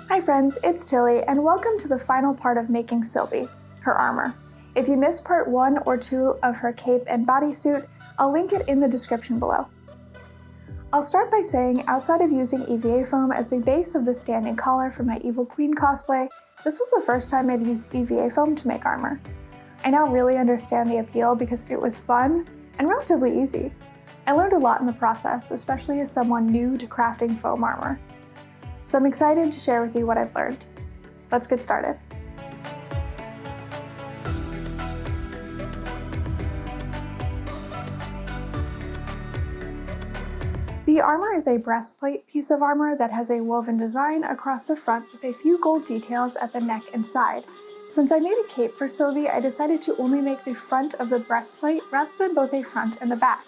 Hi friends, it's Tilly, and welcome to the final part of making Sylvie, her armor. If you missed part 1 or 2 of her cape and bodysuit, I'll link it in the description below. I'll start by saying, outside of using EVA Foam as the base of the standing collar for my Evil Queen cosplay, this was the first time I'd used EVA Foam to make armor. I now really understand the appeal because it was fun and relatively easy. I learned a lot in the process, especially as someone new to crafting foam armor. So I'm excited to share with you what I've learned. Let's get started. The armor is a breastplate piece of armor that has a woven design across the front with a few gold details at the neck and side. Since I made a cape for Sylvie, I decided to only make the front of the breastplate rather than both a front and the back.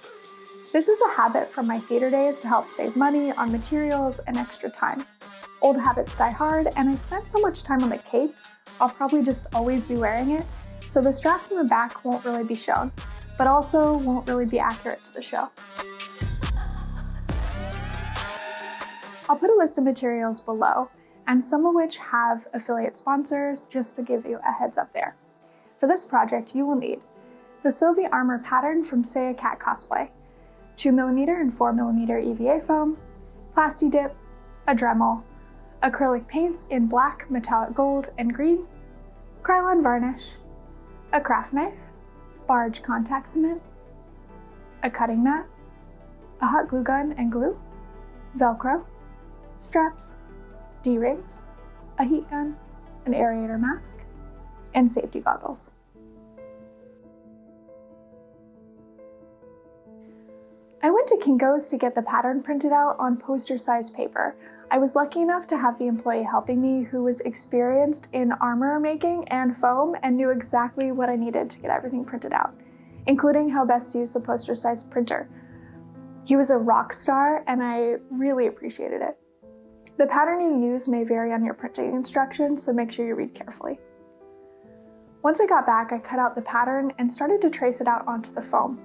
This is a habit from my theater days to help save money on materials and extra time. Old habits die hard, and I spent so much time on the cape, I'll probably just always be wearing it, so the straps in the back won't really be shown, but also won't really be accurate to the show. I'll put a list of materials below, and some of which have affiliate sponsors, just to give you a heads up there. For this project, you will need the Sylvie Armor pattern from Sayakat Cosplay, 2mm and 4mm EVA foam, Plastidip, a Dremel, acrylic paints in black, metallic gold, and green, Krylon varnish, a craft knife, Barge contact cement, a cutting mat, a hot glue gun and glue, Velcrow, straps, D-rings, a heat gun, an aerator mask, and safety goggles. I went to Kinko's to get the pattern printed out on poster-sized paper. I was lucky enough to have the employee helping me who was experienced in armor making and foam and knew exactly what I needed to get everything printed out, including how best to use the poster-sized printer. He was a rock star, and I really appreciated it. The pattern you use may vary on your printing instructions, so make sure you read carefully. Once I got back, I cut out the pattern and started to trace it out onto the foam.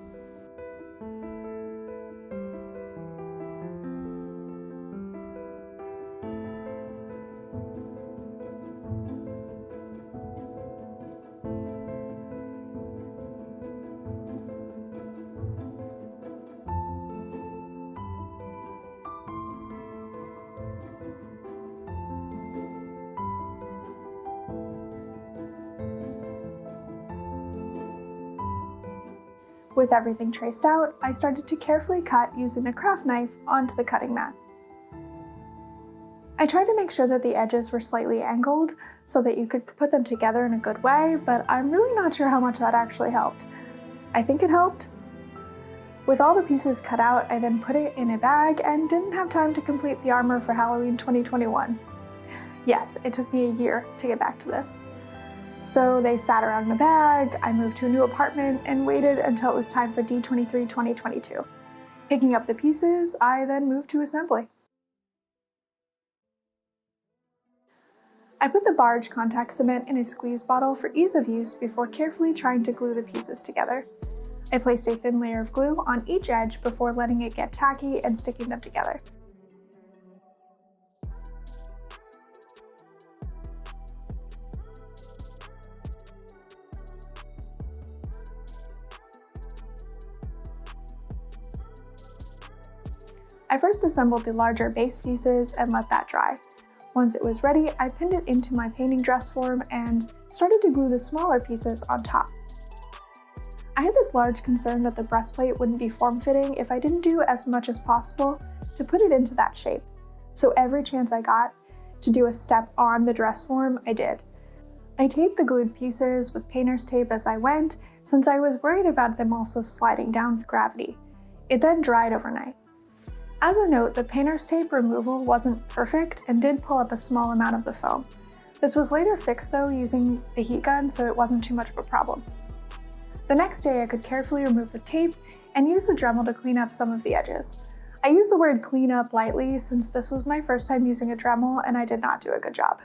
With everything traced out, I started to carefully cut using the craft knife onto the cutting mat. I tried to make sure that the edges were slightly angled so that you could put them together in a good way, but I'm really not sure how much that actually helped. I think it helped. With all the pieces cut out, I then put it in a bag and didn't have time to complete the armor for Halloween 2021. Yes, it took me a year to get back to this. So they sat around in a bag, I moved to a new apartment, and waited until it was time for D23 2022. Picking up the pieces, I then moved to assembly. I put the Barge contact cement in a squeeze bottle for ease of use before carefully trying to glue the pieces together. I placed a thin layer of glue on each edge before letting it get tacky and sticking them together. I first assembled the larger base pieces and let that dry. Once it was ready, I pinned it into my painting dress form and started to glue the smaller pieces on top. I had this large concern that the breastplate wouldn't be form-fitting if I didn't do as much as possible to put it into that shape, so every chance I got to do a step on the dress form, I did. I taped the glued pieces with painter's tape as I went, since I was worried about them also sliding down with gravity. It then dried overnight. As a note, the painter's tape removal wasn't perfect and did pull up a small amount of the foam. This was later fixed though using the heat gun, so it wasn't too much of a problem. The next day I could carefully remove the tape and use the Dremel to clean up some of the edges. I use the word clean up lightly since this was my first time using a Dremel and I did not do a good job.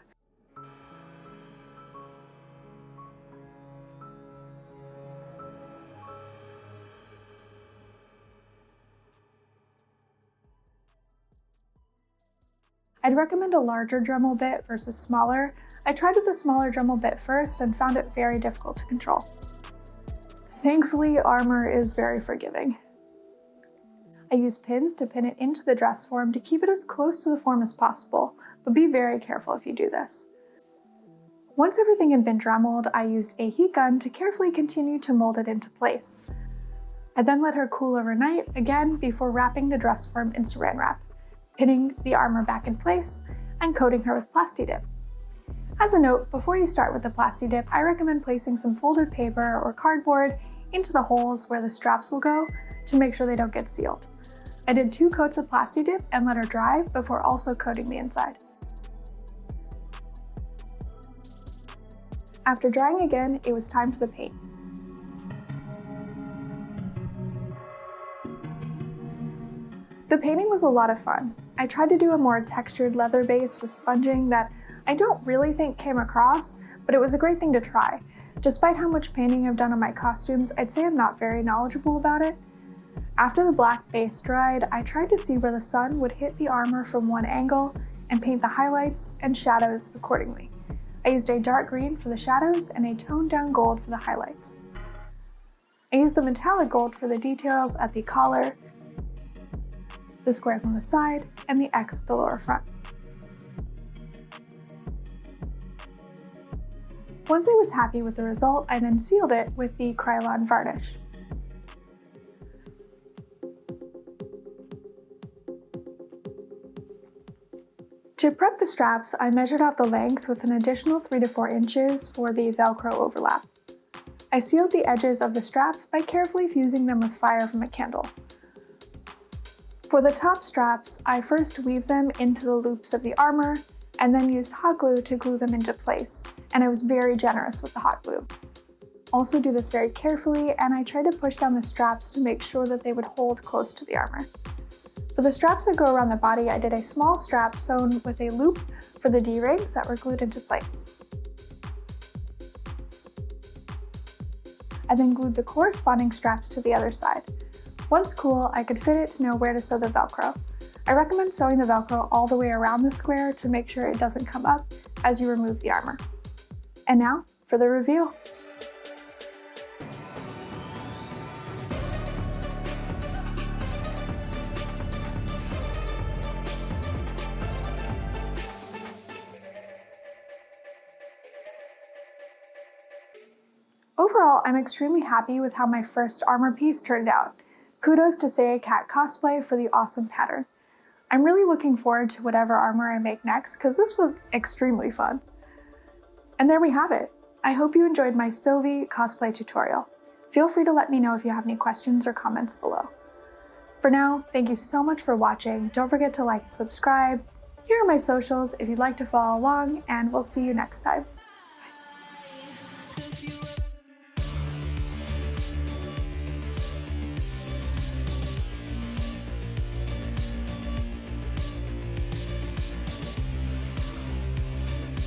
I I'd recommend a larger Dremel bit versus smaller. I tried with the smaller Dremel bit first and found it very difficult to control. Thankfully, Armor is very forgiving. I use pins to pin it into the dress form to keep it as close to the form as possible, but be very careful if you do this. Once everything had been Dremeled, I used a heat gun to carefully continue to mold it into place. I then let her cool overnight, again before wrapping the dress form in saran wrap, pinning the armor back in place, and coating her with Plastidip. As a note, before you start with the Plastidip, I recommend placing some folded paper or cardboard into the holes where the straps will go to make sure they don't get sealed. I did 2 coats of Plastidip and let her dry before also coating the inside. After drying again, it was time for the paint. The painting was a lot of fun. I tried to do a more textured leather base with sponging that I don't really think came across, but it was a great thing to try. Despite how much painting I've done on my costumes, I'd say I'm not very knowledgeable about it. After the black base dried, I tried to see where the sun would hit the armor from one angle and paint the highlights and shadows accordingly. I used a dark green for the shadows and a toned down gold for the highlights. I used the metallic gold for the details at the collar, the squares on the side, and the X at the lower front. Once I was happy with the result, I then sealed it with the Krylon varnish. To prep the straps, I measured out the length with an additional 3 to 4 inches for the Velcro overlap. I sealed the edges of the straps by carefully fusing them with fire from a candle. For the top straps, I first weaved them into the loops of the armor and then used hot glue to glue them into place, and I was very generous with the hot glue. Also do this very carefully, and I tried to push down the straps to make sure that they would hold close to the armor. For the straps that go around the body, I did a small strap sewn with a loop for the D-rings that were glued into place. I then glued the corresponding straps to the other side. Once cool, I could fit it to know where to sew the Velcro. I recommend sewing the Velcro all the way around the square to make sure it doesn't come up as you remove the armor. And now for the reveal. Overall, I'm extremely happy with how my first armor piece turned out. Kudos to Sayakat Cosplay for the awesome pattern. I'm really looking forward to whatever armor I make next because this was extremely fun. And there we have it. I hope you enjoyed my Sylvie cosplay tutorial. Feel free to let me know if you have any questions or comments below. For now, thank you so much for watching. Don't forget to like and subscribe. Here are my socials if you'd like to follow along, and we'll see you next time.